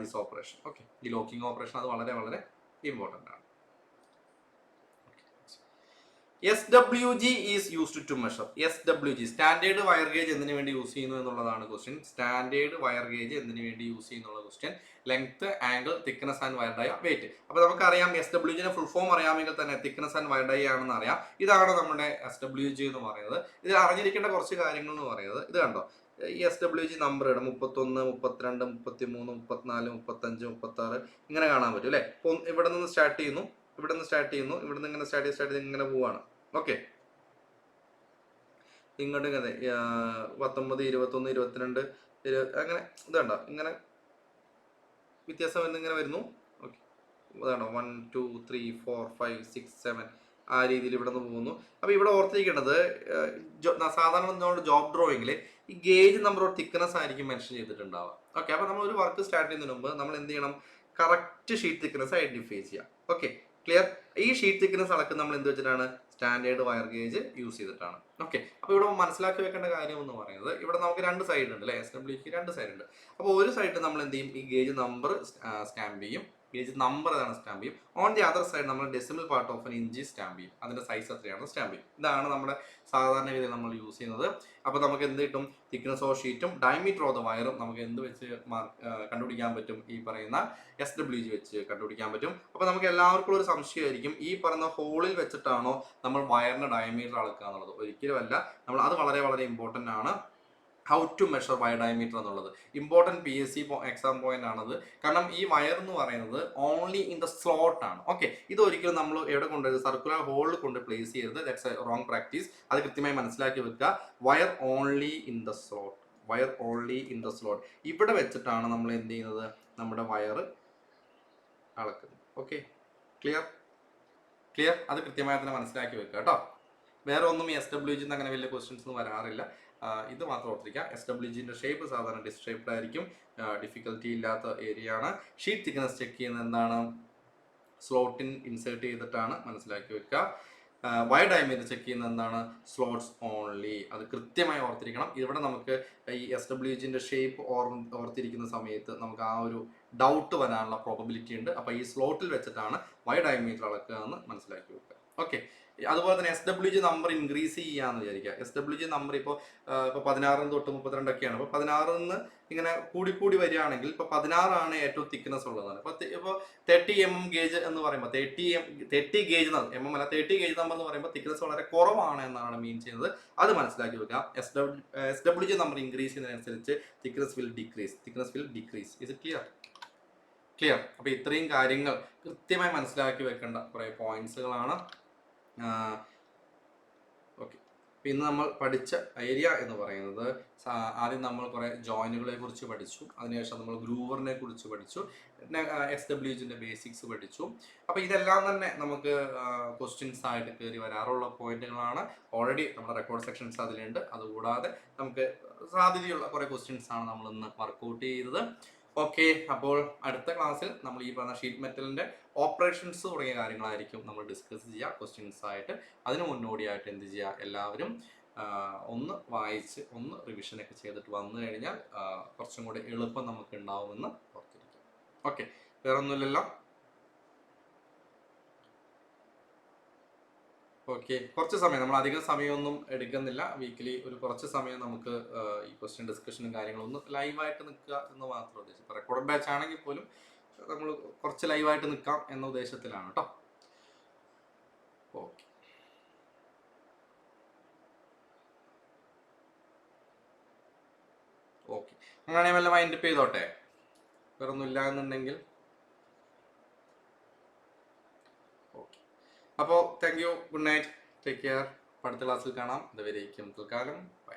this operation. Okay, ഈ ലോക്കിംഗ് ഓപ്പറേഷൻ അത് വളരെ വളരെ ഇമ്പോർട്ടൻ്റ് ആണ്. SWG is used to measure. SWG standard wire gauge എന്തിനു വേണ്ടി യൂസ് ചെയ്യുന്നു എന്നുള്ളതാണ് ക്വസ്റ്റ്യൻ. സ്റ്റാൻഡേർഡ് വയർ ഗേജ് എന്തിനു വേണ്ടി യൂസ് ചെയ്യുന്നുള്ള question. Length, angle, thickness and wire die, weight. അപ്പോൾ നമുക്കറിയാം SWG ഫുൾ ഫോം അറിയാമെങ്കിൽ തന്നെ തിക്നെസ് ആൻഡ് വയർ ഡൈ ആണെന്ന് അറിയാം. ഇതാണ് നമ്മുടെ SWG എന്ന് പറയുന്നത്. ഇത് അറിഞ്ഞിരിക്കേണ്ട കുറച്ച് കാര്യങ്ങൾ എന്ന് പറയുന്നത് ഇത് കണ്ടോ, ഈ SWG നമ്പർ 31, 32, 33, 34, 35, 36 ഇങ്ങനെ കാണാൻ പറ്റും അല്ലേ. അപ്പോൾ ഇവിടെ നിന്ന് സ്റ്റാർട്ട് ചെയ്യുന്നു, ഇവിടെ നിന്ന് ഇങ്ങനെ സ്റ്റാർട്ട് ചെയ്ത് ഇങ്ങനെ പോവാണ്. ഓക്കെ, ഇങ്ങോട്ട് ഇങ്ങനെ 19, 21, 22 അങ്ങനെ ഇതുണ്ടോ, ഇങ്ങനെ വ്യത്യാസം ഇങ്ങനെ വരുന്നു. ഓക്കെ, ഇതാണോ 1, 2, 3, 4, 5, 6, 7 ആ രീതിയിൽ ഇവിടെ നിന്ന് പോകുന്നു. അപ്പോൾ ഇവിടെ ഓർത്തിരിക്കേണ്ടത് സാധാരണ നമ്മുടെ ജോബ് ഡ്രോയിങ്ങിൽ ഈ ഗേജ് നമ്പർ ഓഫ് തിക്നെസ് ആയിരിക്കും മെൻഷൻ ചെയ്തിട്ടുണ്ടാവുക. ഓക്കെ, അപ്പോൾ നമ്മൾ ഒരു വർക്ക് സ്റ്റാർട്ട് ചെയ്യുന്നതിന് മുമ്പ് നമ്മൾ എന്ത് ചെയ്യണം? കറക്റ്റ് ഷീറ്റ് തിക്നെസ് ഐഡന്റിഫൈ ചെയ്യാം. Okay, clear? ഈ ഷീറ്റ് തിക്നെസ് അളക്കുന്നത് നമ്മൾ എന്ത് വെച്ചിട്ടാണ്? സ്റ്റാൻഡേർഡ് വയർ ഗേജ് യൂസ് ചെയ്തിട്ടാണ്. ഓക്കെ, അപ്പോൾ ഇവിടെ മനസ്സിലാക്കി വെക്കേണ്ട കാര്യം എന്ന് പറയുന്നത് ഇവിടെ നമുക്ക് രണ്ട് സൈഡ് ഉണ്ട് അല്ലേ, SWG രണ്ട് സൈഡ് ഉണ്ട്. അപ്പോൾ ഒരു സൈഡിൽ നമ്മൾ എന്ത് ചെയ്യും? ഈ ഗേജ് നമ്പർ സ്റ്റാമ്പ് ചെയ്യും, ഗേജ് നമ്പർ ഏതാണ് സ്റ്റാമ്പ് ചെയ്യും. ഓൺ ദി അതർ സൈഡ് നമ്മൾ decimal part of N inch stamp ചെയ്യും, അതിന്റെ സൈസ് എത്രയാണ് സ്റ്റാമ്പ് ചെയ്യും. ഇതാണ് നമ്മുടെ സാധാരണ രീതിയിൽ നമ്മൾ യൂസ് ചെയ്യുന്നത്. അപ്പോൾ നമുക്ക് എന്ത് കിട്ടും? തിക്നെസ് ഓഫ് ഷീറ്റും ഡയമീറ്റർ ഓഫ് ദ വയറും നമുക്ക് എന്ത് വെച്ച് കണ്ടുപിടിക്കാൻ പറ്റും? ഈ പറയുന്ന SWG വെച്ച് കണ്ടുപിടിക്കാൻ പറ്റും. അപ്പോൾ നമുക്ക് എല്ലാവർക്കും ഒരു സംശയമായിരിക്കും, ഈ പറയുന്ന ഹോളിൽ വെച്ചിട്ടാണോ നമ്മൾ വയറിന്റെ ഡയമീറ്റർ അളക്കുക എന്നുള്ളത്. ഒരിക്കലും അല്ല. നമ്മൾ അത് വളരെ വളരെ ഇമ്പോർട്ടൻ്റ് ആണ്. How to measure wire diameter എന്നുള്ളത് ഇമ്പോർട്ടൻറ്റ് PSC എക്സാം പോയിന്റ് ആണത്. കാരണം ഈ വയർ എന്ന് പറയുന്നത് ഓൺലി ഇൻ ദ സ്ലോട്ട് ആണ്. ഓക്കെ, ഇത് ഒരിക്കലും നമ്മൾ എവിടെ കൊണ്ടുവരുന്നത്? സർക്കുലർ ഹോളിൽ കൊണ്ട് പ്ലേസ് ചെയ്യരുത്. That's A wrong practice. അത് കൃത്യമായി മനസ്സിലാക്കി വെക്കുക. Wire only in the slot, wire only in the slot. ഇവിടെ വെച്ചിട്ടാണ് നമ്മൾ എന്ത് ചെയ്യുന്നത്, നമ്മുടെ വയർ അളക്കുന്നത്. Okay, clear? അത് കൃത്യമായി തന്നെ മനസ്സിലാക്കി വെക്കുക കേട്ടോ. വേറെ ഒന്നും ഈ SWG അങ്ങനെ വലിയ ക്വസ്റ്റ്യൻസ് ഒന്നും വരാറില്ല. ഇത് മാത്രം ഓർത്തിരിക്കുക. SWGന്റെ ഷേപ്പ് സാധാരണ ഡിസ്ക് ഷേപ്ഡ് ആയിരിക്കും, ഡിഫിക്കൽറ്റി ഇല്ലാത്ത ഏരിയ ആണ്. ഷീറ്റ് തിക്നെസ് ചെക്ക് ചെയ്യുന്നത് എന്താണ്, സ്ലോട്ടിൻ ഇൻസേർട്ട് ചെയ്തിട്ടാണ്, മനസ്സിലാക്കി വെക്കുക. വയർ ഡയമീറ്റർ ചെക്ക് ചെയ്യുന്നത് എന്താണ്, സ്ലോട്ട്സ് ഓൺലി. അത് കൃത്യമായി ഓർത്തിരിക്കണം. ഇവിടെ നമുക്ക് ഈ SWGന്റെ ഷേപ്പ് ഓർത്തിരിക്കുന്ന സമയത്ത് നമുക്ക് ആ ഒരു ഡൗട്ട് വരാനുള്ള പ്രോബബിലിറ്റി ഉണ്ട്. അപ്പോൾ ഈ സ്ലോട്ടിൽ വെച്ചിട്ടാണ് വയർ ഡയമീറ്റർ അളക്കുക എന്ന് മനസ്സിലാക്കി വെക്കുക. ഓക്കെ, അതുപോലെ തന്നെ SWG നമ്പർ ഇൻക്രീസ് ചെയ്യാന്ന് വിചാരിക്കുക. SWG നമ്പർ ഇപ്പോൾ 16 തൊട്ട് 32 അപ്പോൾ 16 ഇങ്ങനെ കൂടി വരികയാണെങ്കിൽ ഇപ്പോൾ 16 ഏറ്റവും തിക്നെസ് ഉള്ളതാണ്. ഇപ്പോൾ 30 mm ഗേജ് എന്ന് പറയുമ്പോൾ 30 ഗേജ് MM അല്ല 30 ഗേജ് നമ്പർ എന്ന് പറയുമ്പോൾ തിക്നെസ് വളരെ കുറവാണ് എന്നാണ് മീൻ ചെയ്യുന്നത്. അത് മനസ്സിലാക്കി വെക്കാം. SWG നമ്പർ ഇൻക്രീസ് ചെയ്യുന്നതിനനുസരിച്ച് thickness will decrease. Is it clear? അപ്പോൾ ഇത്രയും കാര്യങ്ങൾ കൃത്യമായി മനസ്സിലാക്കി വെക്കേണ്ട കുറേ പോയിന്റ്സുകളാണ്. ഓക്കെ, ഇന്ന് നമ്മൾ പഠിച്ച ഏരിയ എന്ന് പറയുന്നത്, ആദ്യം നമ്മൾ കുറേ ജോയിനുകളെ കുറിച്ച് പഠിച്ചു, അതിനുശേഷം നമ്മൾ ഗ്രൂവറിനെ കുറിച്ച് പഠിച്ചു, പിന്നെ SWGന്റെ ബേസിക്സ് പഠിച്ചു. അപ്പോൾ ഇതെല്ലാം തന്നെ നമുക്ക് ക്വസ്റ്റ്യൻസ് ആയിട്ട് കയറി വരാറുള്ള പോയിന്റുകളാണ്. ഓൾറെഡി നമ്മുടെ റെക്കോർഡ് സെക്ഷൻസ് അതിലുണ്ട്. അതുകൂടാതെ നമുക്ക് സാധ്യതയുള്ള കുറേ ക്വസ്റ്റ്യൻസ് ആണ് നമ്മൾ ഇന്ന് വർക്കൗട്ട് ചെയ്തത്. ഓക്കെ, അപ്പോൾ അടുത്ത ക്ലാസ്സിൽ നമ്മൾ ഈ പറഞ്ഞ ഷീറ്റ് മെറ്റലിന്റെ ഓപ്പറേഷൻസ് തുടങ്ങിയ കാര്യങ്ങളായിരിക്കും നമ്മൾ ഡിസ്കസ് ചെയ്യുക ക്വസ്റ്റ്യൻസ് ആയിട്ട്. അതിന് മുന്നോടിയായിട്ട് എന്ത് ചെയ്യുക, എല്ലാവരും ഒന്ന് വായിച്ച് ഒന്ന് റിവിഷനൊക്കെ ചെയ്തിട്ട് വന്നു കഴിഞ്ഞാൽ കുറച്ചും കൂടി എളുപ്പം നമുക്ക് ഉണ്ടാവുമെന്ന് ഓർത്തിരിക്കും. ഓക്കെ, വേറെ ഒന്നുമില്ലല്ലോ. ഓക്കെ, കുറച്ച് സമയം, നമ്മൾ അധികം സമയമൊന്നും എടുക്കുന്നില്ല. വീക്കിലി ഒരു കുറച്ച് സമയം നമുക്ക് ഈ ക്വസ്റ്റ്യൻ ഡിസ്കഷനും കാര്യങ്ങളൊന്നും ലൈവായിട്ട് നിൽക്കുക എന്ന് മാത്രം ഉദ്ദേശിച്ചു. ഇപ്പോൾ റെക്കോർഡ് ബാച്ച് ആണെങ്കിൽ പോലും നമ്മൾ കുറച്ച് ലൈവായിട്ട് നിൽക്കാം എന്ന ഉദ്ദേശത്തിലാണ് കേട്ടോ. ഓക്കെ, അങ്ങനെയാണെങ്കിൽ വല്ല മൈൻഡ് അപ്പ് ചെയ്തോട്ടെ, വേറെ ഒന്നും ഇല്ല എന്നുണ്ടെങ്കിൽ. ഓക്കെ, അപ്പോൾ thank you, good night, take care. അടുത്ത ക്ലാസ്സിൽ കാണാം. അതുവരേക്കും തൽക്കാലം ബൈ.